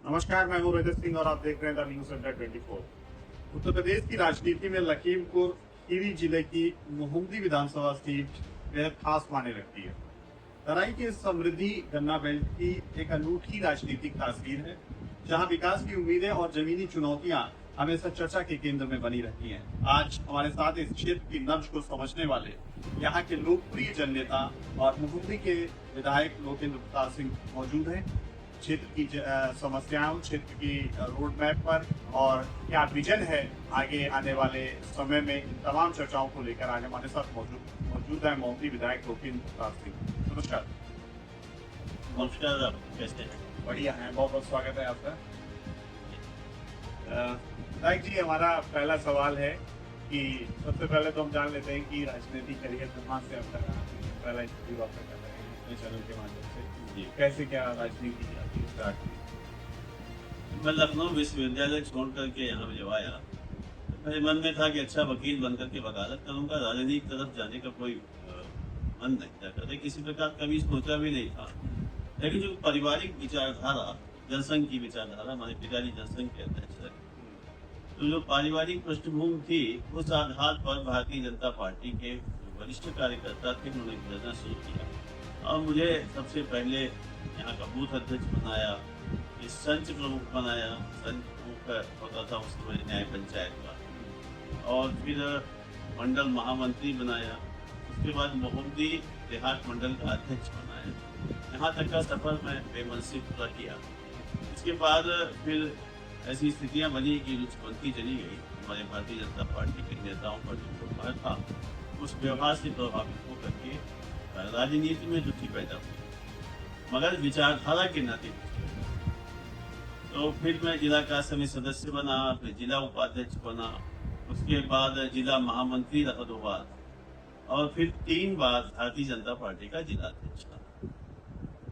नमस्कार, मैं हूं रजत सिंह और आप देख रहे हैं द न्यूज अड्डा 24। उत्तर प्रदेश की राजनीति में लखीमपुर खीरी जिले की मुहुंदी विधानसभा सीट बेहद खास माने रखती है। तराई के समृद्धि गन्ना बेल्ट की एक अनूठी राजनीतिक तासीर है, जहां विकास की उम्मीदें और जमीनी चुनौतियां हमेशा चर्चा के केंद्र में बनी रहती हैं। आज हमारे साथ इस क्षेत्र की नब्ज को समझने वाले यहाँ के लोकप्रिय जननेता और मुहुंदी के विधायक लोकेंद्र प्रताप सिंह मौजूद हैं। क्षेत्र की समस्याओं, क्षेत्र की रोड मैप पर और क्या विजन है आगे आने वाले समय में, इन तमाम चर्चाओं को लेकर आज हमारे साथ मौजूद है मुहुंदी विधायक लोकेंद्र प्रताप सिंह। नमस्कार। नमस्कार, आप कैसे हैं? बढ़िया है, बहुत बहुत स्वागत है आपका। विधायक जी, हमारा पहला सवाल है कि सबसे पहले तो हम जान लेते हैं कि राजनीतिक करियर कहाँ से आपका पहला इंटरव्यू आपका कर रहे हैं अपने चैनल के माध्यम से, कैसे क्या राजनीति आपकी स्टार्ट हुई? मैं लखनऊ विश्वविद्यालय छोड़ करके यहाँ जब आया मेरे मन में था कि अच्छा वकील बनकर के वकालत करूँगा, राजनीति तरफ जाने का कोई मन नहीं था, कभी किसी प्रकार कभी सोचा भी नहीं था। लेकिन जो पारिवारिक विचारधारा, जनसंघ की विचारधारा, हमारे पिताजी जनसंघ के अध्यक्ष रहे, तो जो पारिवारिक पृष्ठभूमि थी उस आधार पर भारतीय जनता पार्टी के वरिष्ठ कार्यकर्ता थे, उन्होंने गुजरना शुरू किया और मुझे सबसे पहले यहाँ का बूथ अध्यक्ष बनाया, इस संच प्रमुख बनाया। संच प्रमुख होता था उस समय न्याय पंचायत का, और फिर मंडल महामंत्री बनाया। उसके बाद मुहुंदी देहात मंडल का अध्यक्ष बनाया। यहाँ तक का सफर मैं बेमनसी पूरा किया। इसके बाद फिर ऐसी स्थितियाँ बनी कि रुचि चली गई। हमारे भारतीय जनता पार्टी के नेताओं पर जो व्यवहार था उस व्यवहार से प्रभावित होकर के राजनीति में रुचि पैदा हुई, मगर विचारधारा के नाते। तो फिर मैं जिला का समिति सदस्य बना, फिर जिला उपाध्यक्ष बना, उसके बाद जिला महामंत्री रहा 2 बार, और फिर 3 बार भारतीय जनता पार्टी का जिला अध्यक्ष रहा।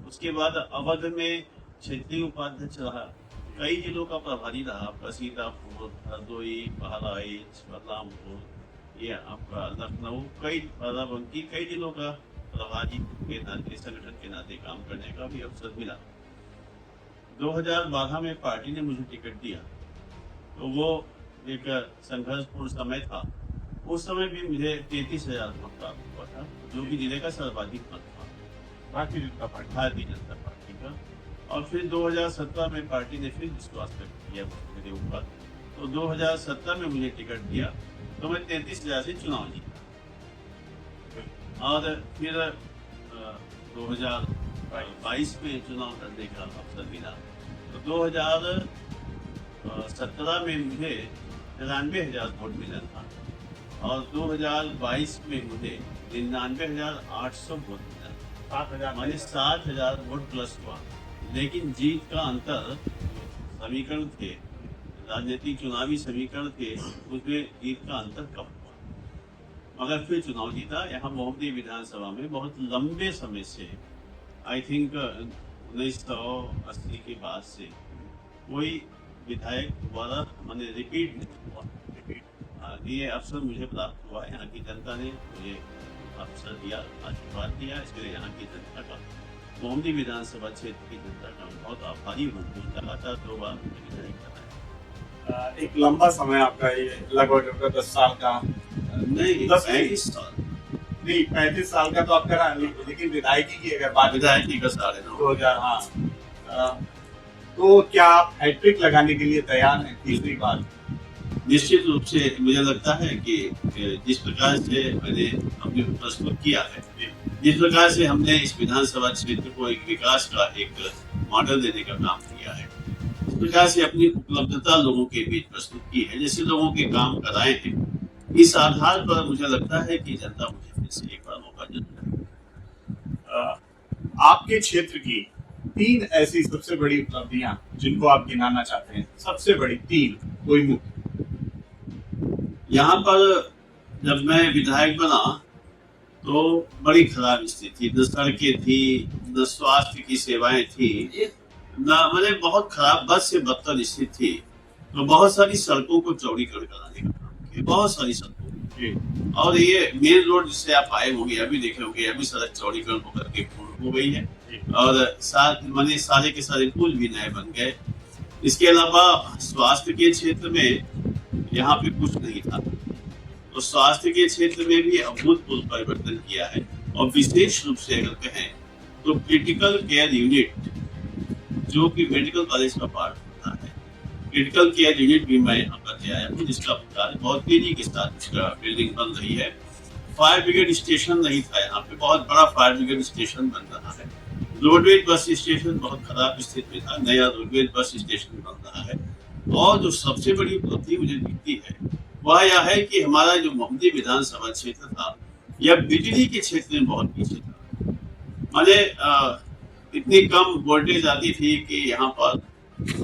उसके बाद अवध में क्षेत्रीय उपाध्यक्ष रहा, कई जिलों का प्रभारी रहा, सीतापुर, हरदोई, बहराइच, बलरामपुर, ये आपका लखनऊ, कई जिलों का प्रभारी के नाते, संगठन के नाते काम करने का भी अवसर मिला। 2012 में पार्टी ने मुझे टिकट दिया, तो वो एक संघर्षपूर्ण समय था। उस समय भी मुझे 33,000 वोट प्राप्त हुआ था, जो कि जिले का सर्वाधिक मत था भारतीय जनता पार्टी का। और फिर 2017 में पार्टी ने फिर विश्वास व्यक्त किया मेरे ऊपर, तो 2017 में मुझे टिकट दिया, तो मैं 33,000 से चुनाव जीता। और फिर 2022 में चुनाव लड़ने का अवसर मिला, तो 2017 में मुझे 93,000 वोट मिला था, और 2022 में मुझे 99,800 वोट मिला, 7,000 वोट प्लस हुआ। लेकिन जीत का अंतर, समीकरण थे, राजनीतिक चुनावी समीकरण थे, उसमें जीत का अंतर कम हुआ, मगर फिर चुनाव जीता। यहाँ मुहुंदी विधानसभा में बहुत लंबे समय से, आई थिंक 1980 के बाद से कोई विधायक द्वारा मैंने रिपीट नहीं हुआ। ये अवसर मुझे प्राप्त हुआ, यहाँ की जनता ने मुझे अवसर दिया, आशीर्वाद दिया, इसके लिए यहाँ की जनता का, मुहुंदी विधानसभा क्षेत्र की जनता का बहुत आभारी हूँ। लगातार 2 बार विधायक बनाया। एक लंबा समय आपका, ये लगभग 10 साल का नहीं, 35 साल नहीं, 35 साल का तो आपका रहा, लेकिन विधायकी की अगर बात, विधायकी का 9.5 2000, हाँ। तो क्या आप हैट्रिक लगाने के लिए तैयार हैं तीसरी बार? निश्चित रूप से मुझे लगता है कि जिस प्रकार से मैंने अपने प्रस्तुत किया है, जिस प्रकार से हमने इस विधानसभा क्षेत्र को एक विकास का एक मॉडल देने का काम किया है, इस प्रकार से अपनी उपलब्धता लोगों के बीच प्रस्तुत की है, जैसे लोगों के काम कराए हैं, इस आधार पर मुझे लगता है कि जनता मुझे फिर से एक बार मौका जरूर देगी। आपके क्षेत्र की 3 ऐसी सबसे बड़ी उपलब्धियां जिनको आप गिनाना चाहते हैं, सबसे बड़ी 3 कोई मुख्य? यहाँ पर जब मैं विधायक बना तो बड़ी खराब स्थिति, न सड़कें थी, न स्वास्थ्य की सेवाएं थी, न मैंने बहुत खराब, बद से बदतर स्थिति थी। तो बहुत सारी सड़कों को चौड़ीकरण कराने का काम किया, बहुत सारी सड़कों, और ये मेन रोड जिससे आप आए होंगे, अभी देखे होंगे, अभी सड़क चौड़ीकरण होकर के पूर्ण हो गई है, और साथ मैंने सारे के सारे पुल भी नए बन गए। इसके अलावा स्वास्थ्य के क्षेत्र में यहाँ पे कुछ नहीं था, तो स्वास्थ्य के क्षेत्र में भी अभूतपूर्व परिवर्तन किया है। और विशेष रूप से अगर कहें तो क्रिटिकल केयर यूनिट जो कि मेडिकल कॉलेज का पार्ट होता है, क्रिटिकल केयर यूनिट भी मैं यहाँ पर ले आया हूँ, जिसका कार्य बहुत तेजी के साथ इसका बिल्डिंग बन रही है। फायर ब्रिगेड स्टेशन नहीं था यहाँ पे, बहुत बड़ा फायर ब्रिगेड स्टेशन बन रहा है। रोडवेज बस स्टेशन बहुत खराब स्थिति में था, नया रोडवेज बस स्टेशन बन रहा है। और जो सबसे बड़ी उपलब्धि मुझे दिखती है वह यह है कि हमारा जो मोहम्मदी विधानसभा क्षेत्र था यह बिजली के क्षेत्र में बहुत पीछे था। माने इतनी कम वोल्टेज आती थी कि यहाँ पर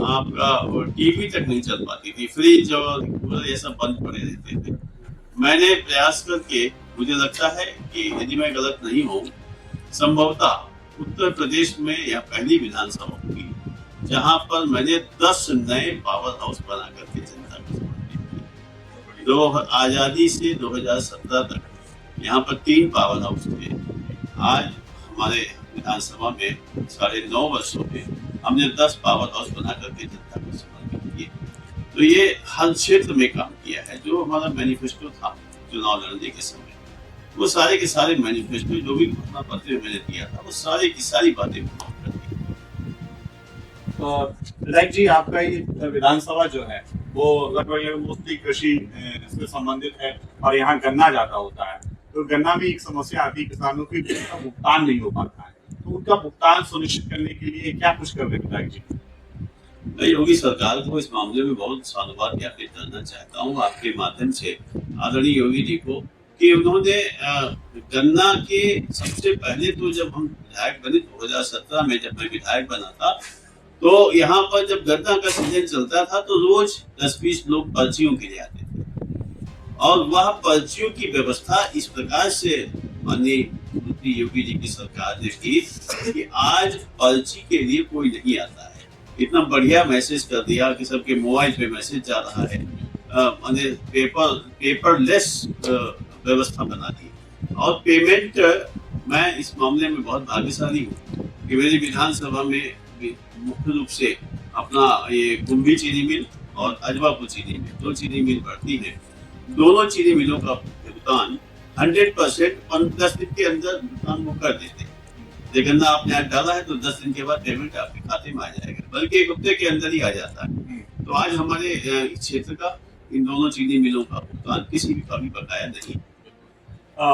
आपका टीवी तक नहीं चल पाती थी, फ्रिज और कूलर ये सब बंद पड़े रहते थे। मैंने प्रयास करके, मुझे लगता है कि यदि मैं गलत नहीं हूँ, संभवतः उत्तर प्रदेश में यह पहली विधानसभा होगी जहाँ पर मैंने 10 नए पावर हाउस बना करके जनता को समर्पित किए। आजादी से 2017 तक यहाँ पर 3 पावर हाउस थे। आज हमारे विधानसभा में 9.5 वर्षों में हमने 10 पावर हाउस बना करके जनता को समर्पित किए। तो ये हर क्षेत्र में काम किया है। जो हमारा मैनिफेस्टो था चुनाव लड़ने के समय, वो सारे के सारे मैनिफेस्टो जो भी घोषणा पत्र मैंने दिया था वो सारी की सारी बातें पूर्ण कर दी। विधायक जी, आपका ये विधानसभा जो है वो लगभग मोस्टली कृषि से संबंधित है और यहाँ गन्ना ज्यादा होता है, तो गन्ना भी एक समस्या आती है किसानों की, जिसका भुगतान नहीं हो पाता है, तो उनका भुगतान सुनिश्चित करने के लिए क्या कुछ कर रहे हैं विधायक जी? मैं योगी सरकार को इस मामले में बहुत साधुवाद ज्ञापित करना चाहता हूँ आपके माध्यम से आदरणीय योगी जी को, कि उन्होंने गन्ना के सबसे पहले तो जब हम विधायक बने 2017 में, जब मैं विधायक बना था, तो यहाँ पर जब गन्ना का सीजन चलता था तो रोज 10-20 लोग पर्चियों के लिए आते थे और वह पर्चियों की व्यवस्था इस प्रकार से माननीय योगी जी की सरकार ने की कि आज पर्ची के लिए कोई नहीं आता है। इतना बढ़िया मैसेज कर दिया कि सबके मोबाइल पे मैसेज जा रहा है, माने पेपरलेस व्यवस्था बना दी। और पेमेंट, मैं इस मामले में बहुत भाग्यशाली हूँ कि मेरी विधानसभा में मुख्य रूप से अपना ये कुंभी चीनी मिल और अजवापुर चीनी मिल, 2 चीनी मिल बढ़ती है। दोनों चीनी मिलों का भुगतान 100% 10 दिन के अंदर भुगतान वो कर देते हैं। लेकिन आपने आज डाला है तो 10 दिन के बाद पेमेंट आपके खाते में आ जाएगा, बल्कि 1 हफ्ते के अंदर ही आ जाता है। तो आज हमारे क्षेत्र का इन दोनों चीनी मिलों का भुगतान किसी भी कभी बकाया नहीं।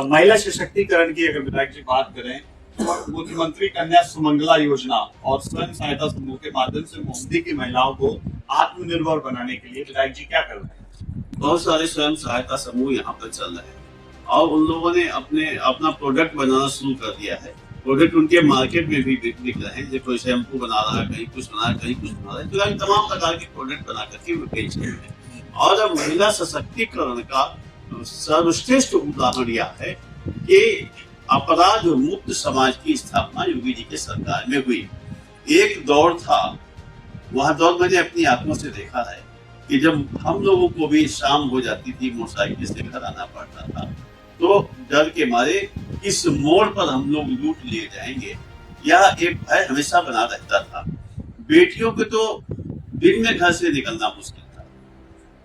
महिला सशक्तिकरण की अगर विधायक जी बात करें, मुख्यमंत्री कन्या सुमंगला योजना और स्वयं सहायता समूह के माध्यम से मोहम्मदी की महिलाओं को आत्मनिर्भर बनाने के लिए विधायक जी क्या कर रहे हैं? बहुत सारे स्वयं सहायता समूह यहाँ पर चल रहे हैं और उन लोगों ने अपना प्रोडक्ट बनाना शुरू कर दिया है। प्रोडक्ट उनके मार्केट में भी बिक रहे हैं, जैसे कोई शैम्पू बना रहा है, कहीं कुछ बना रहा है, कहीं कुछ बना रहा है, तो तमाम प्रकार के प्रोडक्ट बना करके वो बेच रहे हैं। और अब महिला सशक्तिकरण का सर्वश्रेष्ठ उदाहरण यह है कि अपराध मुक्त समाज की स्थापना योगी जी के सरकार में हुई। एक दौर था, वह दौर मैंने अपनी आंखों से देखा है कि जब हम लोगों को भी शाम हो जाती थी, मोटरसाइकिल से घर आना पड़ता था, तो डर के मारे किस मोड़ पर हम लोग लूट लिए जाएंगे, यह एक भय हमेशा बना रहता था। बेटियों को तो दिन में घर से निकलना मुश्किल था।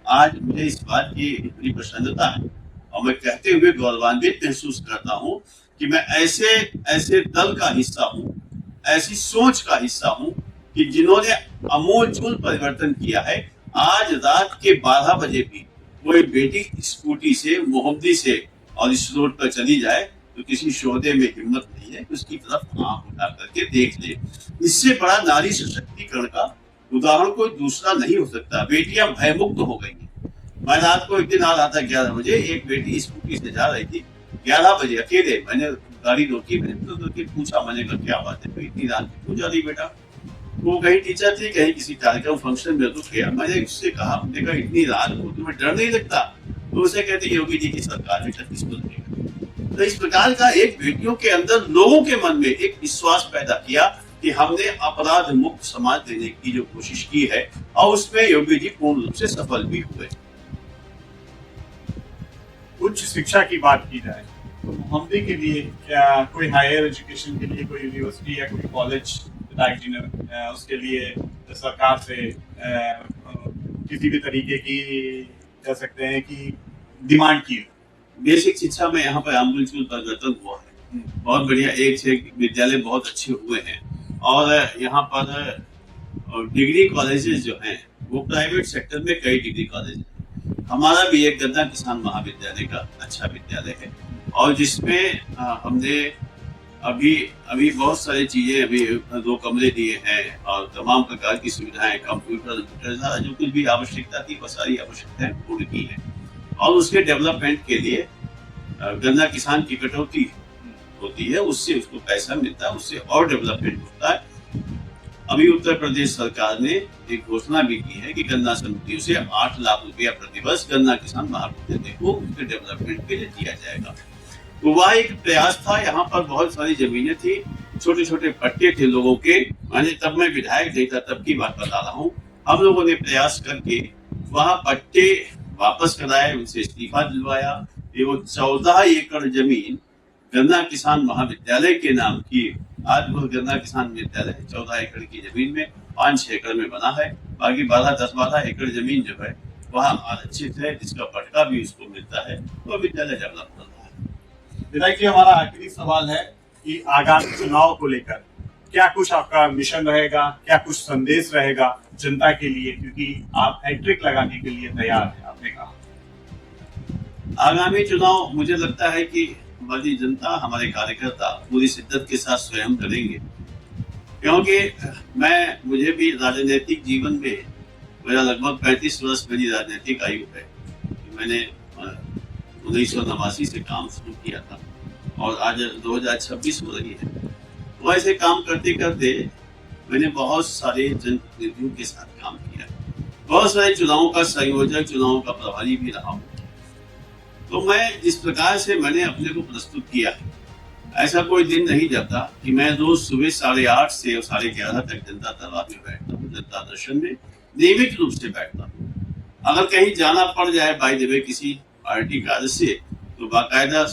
आज मुझे इस बात की बड़ी प्रसन्नता है और मैं कहते हुए गौरवान्वित महसूस करता हूँ कि मैं ऐसे दल का हिस्सा हूँ, ऐसी सोच का हिस्सा हूँ कि जिन्होंने अमूलचूल परिवर्तन किया है। आज रात के 12 बजे भी कोई बेटी स्कूटी से मोहम्मदी से और इस रोड पर चली जाए तो किसी शोधे में हिम्मत नहीं है कि उसकी तरफ आंख उठा करके देख ले। इससे बड़ा नारी सशक्तिकरण का उदाहरण कोई दूसरा नहीं हो सकता। बेटियां भयमुक्त हो गई हैं। मैं रात को एक दिन आ रहा था 11 बजे, एक बेटी स्कूटी से जा रही थी 11 बजे अकेले। मैंने गाड़ी रोकी, मैंने पूछा, मैंने कहा क्या बात है, इतनी रात क्यों जा रही बेटा? वो कहीं टीचर थी, कहीं किसी कार्यक्रम फंक्शन में रुक गया। मैंने उससे कहा, देखा इतनी रात को तुम्हें डर नहीं लगता? तो उसे कहती योगी जी की सरकार में किसको लगेगा। तो इस प्रकार का एक बेटियों के अंदर लोगों के मन में एक विश्वास पैदा किया कि हमने अपराध मुक्त समाज देने की जो कोशिश की है और उसमें योगी जी पूर्ण रूप से सफल भी हुए। उच्च शिक्षा की बात की जाए तो मोहम्मदी के लिए क्या कोई हायर एजुकेशन के लिए कोई यूनिवर्सिटी या कोई कॉलेज विधायक जी ने उसके लिए सरकार से किसी भी तरीके की कह सकते हैं कि डिमांड की? बेसिक शिक्षा में यहाँ पर आमूलचूल परिवर्तन हुआ है। बहुत बढ़िया, एक से एक विद्यालय बहुत अच्छे हुए हैं और यहाँ पर डिग्री कॉलेजेस जो हैं वो प्राइवेट सेक्टर में कई डिग्री कॉलेज हैं। हमारा भी एक गन्ना किसान महाविद्यालय का अच्छा विद्यालय है और जिसमें हमने अभी बहुत सारी चीजें, अभी 2 कमरे दिए हैं और तमाम प्रकार की सुविधाएं, कंप्यूटर जो कुछ भी आवश्यकता थी वो सारी आवश्यकताएं पूर्ण की है और उसके डेवलपमेंट के लिए गन्ना किसान की कटौती होती है, उससे उसको पैसा मिलता है, उससे और डेवलपमेंट होता है। अभी उत्तर प्रदेश सरकार ने एक घोषणा भी की है कि गन्ना समितियों से 8 लाख रुपया प्रतिवर्ष गन्ना किसान महाविद्यालय को उसके डेवलपमेंट के लिए दिया जाएगा। तो वह एक प्रयास था। यहाँ पर बहुत सारी जमीनें थी, छोटे छोटे पट्टे थे लोगों के, मैंने तब मैं विधायक नहीं था तब की बात बता रहा हूँ। हम लोगों ने प्रयास करके वह पट्टे वापस कराए, उनसे इस्तीफा दिलवाया। वो 14 एकड़ जमीन गन्ना किसान महाविद्यालय के नाम की आज वो गन्ना किसान विद्यालय 14 एकड़ की जमीन में 5-6 एकड़ में बना है। बाकी 10-12 एकड़ जमीन जो है वहाँ आरक्षित है, जिसका पट्टा भी उसको मिलता है, वो विद्यालय डेवलप कर रहा है। विधायक जी, हमारा आखिरी सवाल है कि आगामी चुनाव को लेकर क्या कुछ आपका मिशन रहेगा, क्या कुछ संदेश रहेगा जनता के लिए, क्योंकि आप हैट्रिक लगाने के लिए तैयार हैं, आपने कहा। आगामी चुनाव मुझे लगता है कि हमारी जनता, हमारे कार्यकर्ता पूरी शिद्दत के साथ स्वयं करेंगे, क्योंकि मुझे भी राजनीतिक जीवन में मेरा लगभग 35 वर्ष मेरी राजनीतिक आयु है। मैंने 1989 से काम शुरू किया था और आज 2026 हो रही है। तो ऐसे काम करते करते मैंने बहुत सारे जनप्रतिनिधियों के साथ काम किया, बहुत सारे चुनावों का संयोजक, चुनावों का प्रभारी भी रहा हूँ। तो मैं जिस प्रकार से मैंने अपने को प्रस्तुत किया है, ऐसा कोई दिन नहीं जाता कि मैं रोज सुबह 8:30 से 11:30 तक जनता दरबार में बैठता हूँ, जनता दर्शन में नियमित रूप से बैठता हूँ। अगर कहीं जाना पड़ जाए बाय द वे किसी पार्टी कार्य से, तो बाकायदा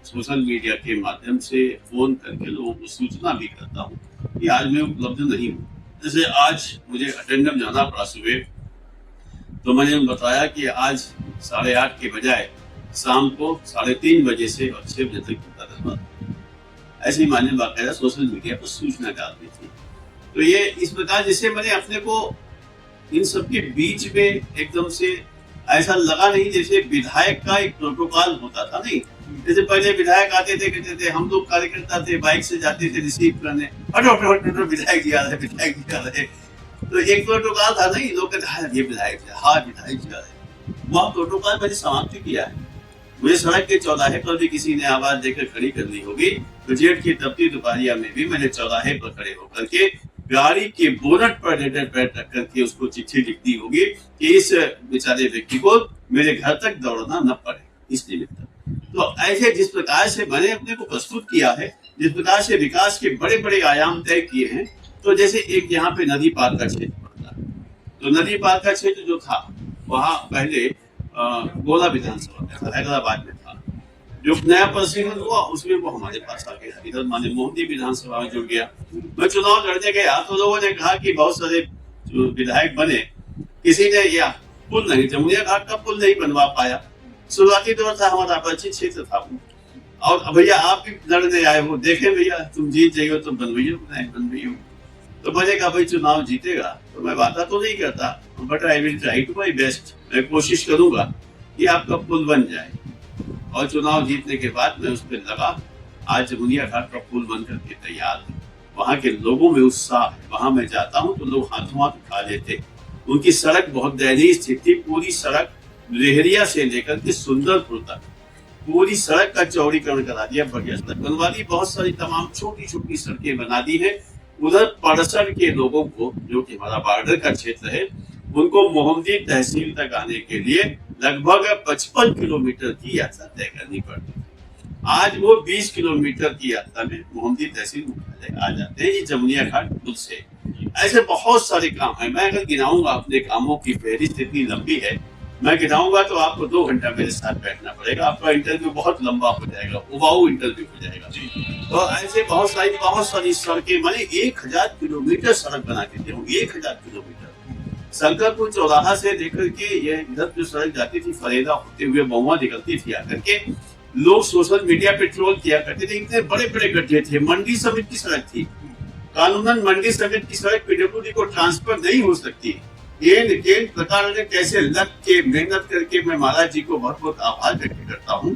सोशल मीडिया के माध्यम से फोन करके लोगों को सूचना भी करता हूँ कि आज मैं उपलब्ध नहीं हूँ। जैसे आज मुझे अटेंडम जाना पड़ा सुबह, तो मैंने बताया कि आज 8:30 के बजाय शाम को 3:30 बजे से और 6 बजे तक जनता दरबार। ऐसे ही मैंने बाकायदा सोशल मीडिया पर सूचना डाल दी थी। तो ये इस प्रकार जिससे मैंने अपने को इन सबके बीच में एकदम से ऐसा लगा नहीं जैसे विधायक का एक प्रोटोकॉल होता था। नहीं, जैसे पहले विधायक आते थे, कहते थे, हम लोग कार्यकर्ता थे, बाइक से जाते थे रिसीव करने, हटो विधायक जी आ रहे, विधायक जी आ रहे। तो एक प्रोटोकॉल था। नहीं, लोग कहते ये विधायक है, हाँ विधायक जी आ रहे। वह प्रोटोकॉल मैंने समाप्त किया है। मुझे सड़क के चौराहे पर भी किसी ने आवाज देकर खड़ी करनी होगी तो जेठ की तपती दोपहरिया में भी मैंने चौराहे पर खड़े होकर के गाड़ी के बोनट पर लेटर पैड रख करके उसको चिट्ठी लिख दी होगी कि इस बेचारे व्यक्ति को मेरे घर तक दौड़ना न पड़े, इस निमित्त। तो ऐसे जिस प्रकार से मैंने अपने को प्रस्तुत किया है, जिस प्रकार से विकास के बड़े बड़े आयाम तय किए हैं, तो जैसे एक यहाँ पे नदी पार का क्षेत्र पड़ता है, तो नदी पार का क्षेत्र जो था वहाँ पहले गोला विधानसभा था, हैदराबाद में था। जो नया प्रशिक्षण हुआ उसमें वो हमारे पास आ गया, इधर माने मोहम्मदी विधानसभा में जुड़ गया। मैं चुनाव लड़ने गया तो लोगों ने कहा कि बहुत सारे विधायक बने, किसी ने या पुल नहीं, जमुनिया घाट का पुल नहीं बनवा पाया। शुरुआती दौर था, हमारा परिचित क्षेत्र था। और भैया आप भी लड़ने आए हो, देखे भैया तुम जीत जाइयो तो बनवाइयो। तो मैंने कहा भाई चुनाव जीतेगा तो मैं वादा तो नहीं करता, but I will try to my best. मैं कोशिश करूंगा कि आपका पुल बन जाए। और चुनाव जीतने के बाद मैं उस पर लगा। आज जमुनिया घाट का पुल बन करके तैयार है। वहाँ के लोगों में उत्साह है। वहाँ मैं जाता हूँ तो लोग हाथों हाथ उठा लेते। उनकी सड़क बहुत दयनीय स्थिति थी। पूरी सड़क लेहरिया से लेकर के सुंदरपुर तक पूरी सड़क का चौड़ीकरण करा दिया, बढ़िया सड़क बनवा दी। बहुत सारी तमाम छोटी छोटी सड़कें बना दी है। उधर पड़सर के लोगों को, जो कि हमारा बॉर्डर का क्षेत्र है, उनको मोहम्मदी तहसील तक आने के लिए लगभग 55 किलोमीटर की यात्रा तय करनी पड़ती है। आज वो 20 किलोमीटर की यात्रा में मोहम्मदी तहसील मुख्यालय आ जाते हैं, ये जमुनिया घाट पुल से। ऐसे बहुत सारे काम है। मैं अगर गिनाऊंगा अपने कामों की फहरिस्त इतनी लंबी है, मैं गिनाऊंगा तो आपको 2 घंटा मेरे साथ बैठना पड़ेगा। आपका इंटरव्यू बहुत लंबा हो जाएगा, उबाऊ इंटरव्यू हो जाएगा। तो ऐसे बहुत सारी सड़कें, मैंने 1000 किलोमीटर सड़क बना के दी हूँ। 1000 किलोमीटर शंकरपुर चौराहा से लेकर के यह इधर जो सड़क जाती थी फरेदा होते हुए महुआ निकलती थी आकर के, लोग सोशल मीडिया पे ट्रोल किया करते थे, इतने बड़े बड़े गड्ढे थे। मंडी समिति की सड़क थी, कानूनन मंडी समिति की सड़क पीडब्ल्यूडी को ट्रांसफर नहीं हो सकती। ये प्रकार ने कैसे लग के मेहनत करके, मैं महाराज जी को बहुत बहुत आभार व्यक्त करता हूँ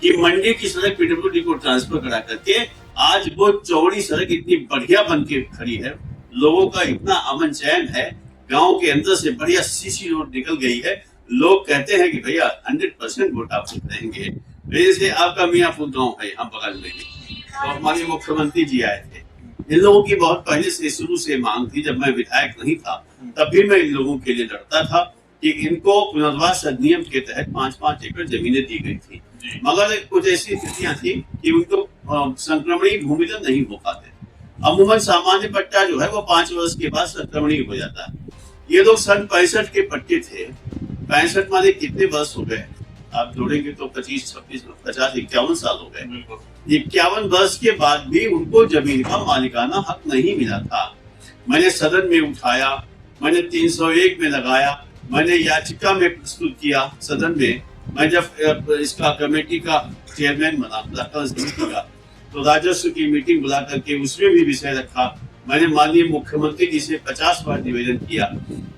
कि मंडी की सड़क पीडब्ल्यूडी को ट्रांसफर करा करके आज वो चौड़ी सड़क इतनी बढ़िया बन के खड़ी है, लोगों का इतना अमन चैन है, गांव के अंदर से बढ़िया सीसी रोड निकल गई है। लोग कहते हैं कि भैया 100% वोट आप देंगे। जैसे आपका मियाँपुर गांव है यहाँ बगल में, तो हमारे मुख्यमंत्री जी आए थे। इन लोगों की बहुत पहले से शुरू से मांग थी, जब मैं विधायक नहीं था तब भी मैं इन लोगों के लिए लड़ता था कि इनको पुनर्वास अधिनियम के तहत 5-5 एकड़ जमीनें दी गई थी, मगर कुछ ऐसी स्थितियां थी कि उनको संक्रमणीय भूमिदल नहीं हो पाते। अमूमन सामान्य पट्टा जो है वो 5 वर्ष के बाद संक्रमणीय हो जाता है। ये लोग सन 65 के पट्टे थे, 65 माने कितने वर्ष हो गए, आप जोड़ेंगे तो 25, 26, 50, 51 साल हो गए। 51 वर्ष के बाद भी उनको जमीन का मालिकाना हक नहीं मिला था। मैंने सदन में उठाया, मैंने 301 में लगाया, मैंने याचिका में प्रस्तुत किया सदन में। मैं जब इसका कमेटी का चेयरमैन बना समिति का, तो राजस्व की मीटिंग बुला करके उसमें भी विषय रखा। मैंने माननीय मुख्यमंत्री जी से 50 बार निवेदन किया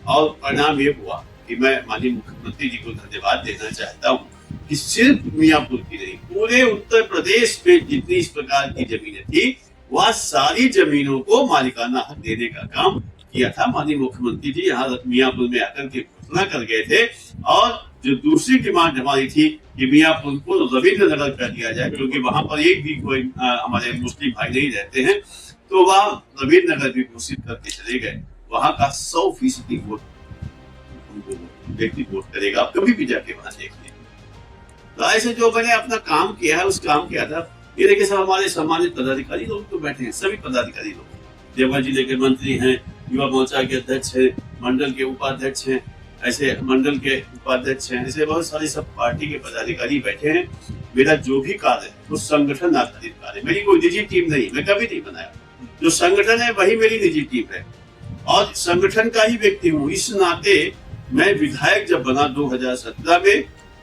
और परिणाम ये हुआ कि मैं माननीय मुख्यमंत्री जी को धन्यवाद देना चाहता हूँ कि सिर्फ मियाँपुर की नहीं, पूरे उत्तर प्रदेश में जितनी इस प्रकार की जमीनें थी, वह सारी जमीनों को मालिकाना हक देने का काम किया था। माननीय मुख्यमंत्री जी यहाँ मियाँपुर में आकर के घोषणा कर गए थे। और जो दूसरी डिमांड हमारी थी कि मियाँपुर को रविंद्र नगर कर दिया जाए, क्योंकि वहां पर एक भी कोई हमारे मुस्लिम भाई नहीं रहते हैं, तो वह रविंद्र नगर भी घोषित करके चले गए। वहां का 100% वोट व्यक्ति वोट करेगा, आप कभी भी जाके वहां देख लीजिए। तो ऐसे जो मैंने अपना काम किया है, उस काम किया था। ये देखिए सब हमारे सम्मानित पदाधिकारी लोग तो बैठे हैं, सभी पदाधिकारी लोग, देवघर जिले के मंत्री हैं, युवा मोर्चा के अध्यक्ष हैं, मंडल के उपाध्यक्ष हैं, ऐसे मंडल के उपाध्यक्ष हैं, ऐसे बहुत सारे सब पार्टी के पदाधिकारी बैठे हैं। मेरा जो भी कार्य है वो संगठन आधारित कार्य, मेरी कोई निजी टीम नहीं, मैं कभी नहीं बनाया। जो संगठन है वही मेरी निजी टीम है और संगठन का ही व्यक्ति हूँ। इस नाते मैं विधायक जब बना 2017 में,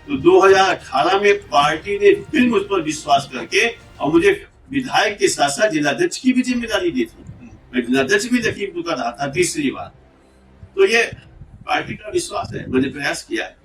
तो 2018 में पार्टी ने फिर मुझ पर विश्वास करके और मुझे विधायक के साथ साथ जिलाध्यक्ष की भी जिम्मेदारी दी थी। मैं जिलाध्यक्ष भी लखीमपुर का रहा था तीसरी बार। तो ये पार्टी का विश्वास है। मैंने प्रयास किया है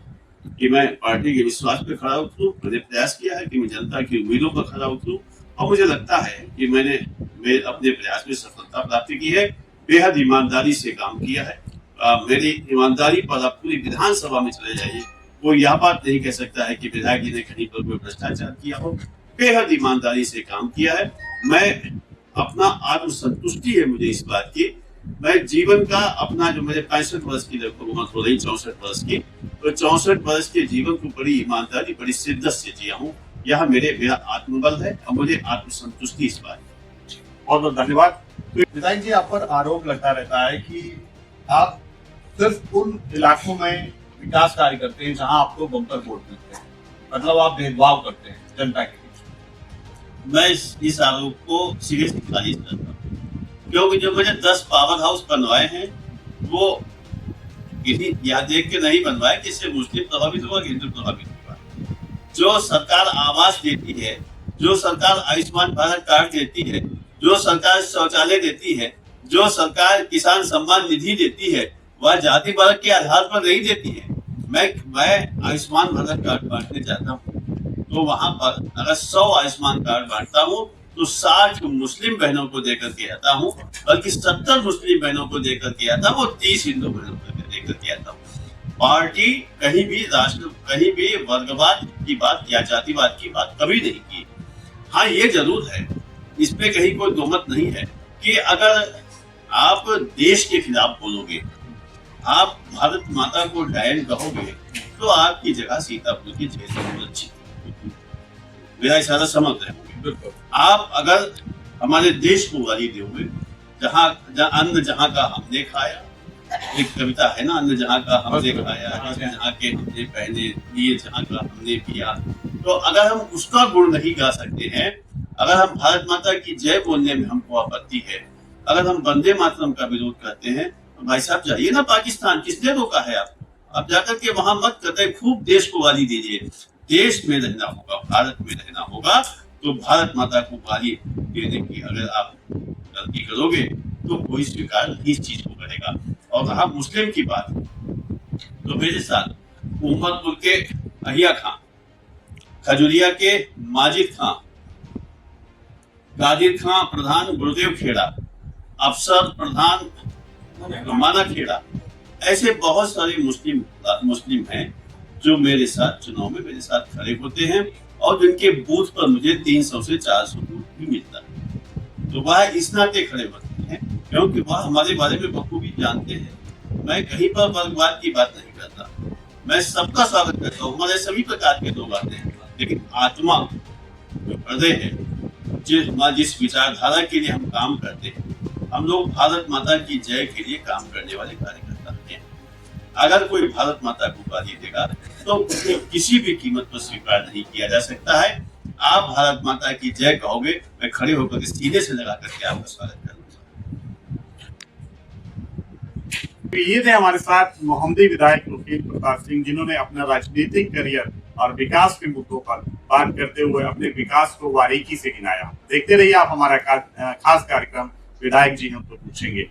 कि मैं पार्टी के विश्वास पे खड़ा उतरूं, मैंने प्रयास किया है कि मैं जनता की उम्मीदों पर खड़ा उतरूं, और मुझे लगता है कि मैंने अपने प्रयास में सफलता प्राप्त की है। बेहद ईमानदारी से काम किया है। मेरी ईमानदारी पर आप पूरी विधानसभा में चले जाइए, कोई यह बात नहीं कह सकता है कि विधायक जी ने कहीं पर कोई भ्रष्टाचार किया हो। बेहद ईमानदारी से काम किया है। मैं अपना आत्मसंतुष्टि है मुझे इस बात की। मैं जीवन का अपना जो मेरे 65 वर्ष की लगभग उम्र हो रही, 64 वर्ष की, तो 64 वर्ष के जीवन को बड़ी ईमानदारी, बड़ी शिद्दत से जिया हूँ। यह मेरा आत्मबल है और मुझे आत्मसंतुष्टि इस बात की। बहुत बहुत धन्यवाद। तो विधायक जी, आप पर आरोप लगता रहता है कि आप सिर्फ उन इलाकों में विकास कार्य करते हैं जहां आपको बम्पर वोट मिलते हैं, मतलब आप भेदभाव करते हैं जनता के बीच। मैं इस आरोप को सिरे से खारिज करता हूँ, क्योंकि जो मैंने 10 पावर हाउस बनवाए हैं वो किसी यह देख के नहीं बनवाए कि इससे मुस्लिम प्रभावित हुआ, हिंदू प्रभावित हुआ। जो सरकार आवास देती है, जो सरकार आयुष्मान भारत कार्ड देती है, जो सरकार शौचालय देती है, जो सरकार किसान सम्मान निधि देती है, वह जाति वर्ग के आधार पर नहीं देती है। मैं आयुष्मान भारत कार्ड बांटने चाहता हूँ, तो वहां पर अगर 100 आयुष्मान कार्ड बांटता हूँ तो 60 मुस्लिम बहनों को देकर के आता हूँ, बल्कि 70 मुस्लिम बहनों को देकर के आता हूँ, 30 हिंदू बहनों को देकर के आता हूँ। पार्टी कहीं भी राष्ट्र, कहीं भी वर्गवाद की बात या जातिवाद की बात कभी नहीं की। हाँ, ये जरूर है, इसमें कहीं कोई दोमत नहीं है कि अगर आप देश के खिलाफ बोलोगे, आप भारत माता को डायन कहोगे, तो आपकी जगह सीतापुर की जेल में अच्छी। मेरा इशारा समझ रहे होंगे। आप अगर हमारे देश को गाली दोगे, जहाँ अन्न जहाँ का हमने खाया, एक कविता है ना, अन्न जहाँ का हमने खाया, जहाँ के हमने पहने, ये जहाँ का हमने पिया। तो अगर हम उसका गुण नहीं गा सकते हैं, अगर हम भारत माता की जय बोलने में हमको आपत्ति है, अगर हम वंदे मातरम का विरोध करते हैं, भाई साहब जाइए ना पाकिस्तान, किसने रोका है आपको? आप जाकर के वहां मत करते, खूब देश को गाली दीजिए। देश में रहना होगा, भारत में रहना होगा, तो भारत माता को गाली देने की अगर आप गलती करोगे तो कोई स्वीकार नहीं इस चीज को करेगा। और रहा मुस्लिम की बात, तो मेरे साथ उमरपुर के अहिया खां, खजुरिया के माजिद खां, कादिर खां प्रधान गुरुदेव खेड़ा, अफसर प्रधान माना खेड़ा, ऐसे बहुत सारे मुस्लिम हैं जो मेरे साथ चुनाव में मेरे साथ खड़े होते हैं और जिनके बूथ पर मुझे 300 से 400 वोट भी मिलता है। तो वह इस नाते खड़े होते हैं क्योंकि वह हमारे बारे में बखूबी जानते हैं। मैं कहीं पर वर्गवाद की बात नहीं करता, मैं सबका स्वागत करता हूँ। हमारे सभी प्रकार के लोग आते हैं, लेकिन आत्मा जो हृदय है, जिस विचारधारा के लिए हम काम करते हैं, हम लोग भारत माता की जय के लिए काम करने वाले कार्यकर्ता हैं। अगर कोई भारत माता को गाली देगा तो उसे किसी भी कीमत पर स्वीकार नहीं किया जा सकता है। आप भारत माता की जय कहोगे, मैं खड़े होकर सीधे से लगा करके आपका स्वागत करूंगा। तो ये थे हमारे साथ मोहम्मदी विधायक वकील प्रताप सिंह, जिन्होंने अपना राजनीतिक करियर और विकास के मुद्दों पर बात करते हुए अपने विकास को बारीकी से गिनाया। देखते रहिए आप हमारा खास कार्यक्रम विधायक जी हम तो पूछेंगे।